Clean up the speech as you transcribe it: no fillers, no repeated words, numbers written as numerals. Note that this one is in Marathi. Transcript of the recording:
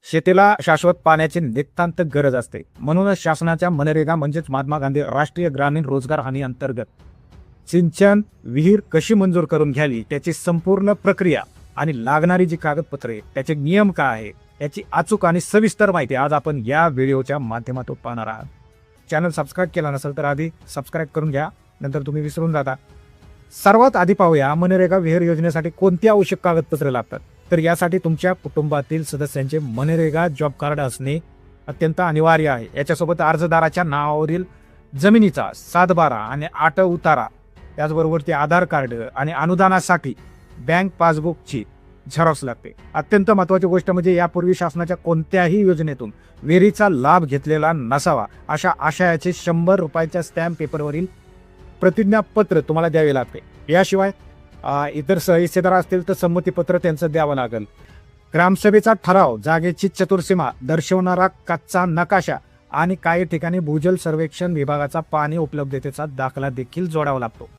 शेतीला शाश्वत पाण्याची नितांत गरज असते. म्हणूनच शासनाच्या मनरेगा म्हणजेच महात्मा गांधी राष्ट्रीय ग्रामीण रोजगार हमी अंतर्गत सिंचन विहीर कशी मंजूर करून घ्यावी, त्याची संपूर्ण प्रक्रिया आणि लागणारी जी कागदपत्रे, त्याचे नियम काय आहे, याची अचूक आणि सविस्तर माहिती आज आपण या व्हिडिओच्या माध्यमातून पाहणार आहात. चॅनल सबस्क्राईब केला नसेल तर आधी सबस्क्राईब करून घ्या, नंतर तुम्ही विसरून जाता. सर्वात आधी पाहूया मनरेगा विहीर योजनेसाठी कोणती आवश्यक कागदपत्रे लागतात. तर यासाठी तुमच्या कुटुंबातील सदस्यांचे मनरेगा जॉब कार्ड असणे अत्यंत अनिवार्य आहे. याच्यासोबत अर्जदाराच्या नावावरील जमिनीचा 7/12 आणि 8 उतारा, त्याचबरोबर ते आधार कार्ड आणि अनुदानासाठी बँक पासबुकची झेरॉक्स लागते. अत्यंत महत्त्वाची गोष्ट म्हणजे यापूर्वी शासनाच्या कोणत्याही योजनेतून विहिरीचा लाभ घेतलेला नसावा अशा आशयाचे 100 रुपयाच्या स्टॅम्प पेपरवरील प्रतिज्ञापत्र तुम्हाला द्यावे लागते. याशिवाय इतर हिस्सेदार असतील तर संमतीपत्र त्यांचं द्यावं लागेल. ग्रामसभेचा ठराव, जागेची चतुर्सीमा दर्शवणारा कच्चा नकाशा आणि काही ठिकाणी भूजल सर्वेक्षण विभागाचा पाणी उपलब्धतेचा दाखला देखील जोडावा लागतो.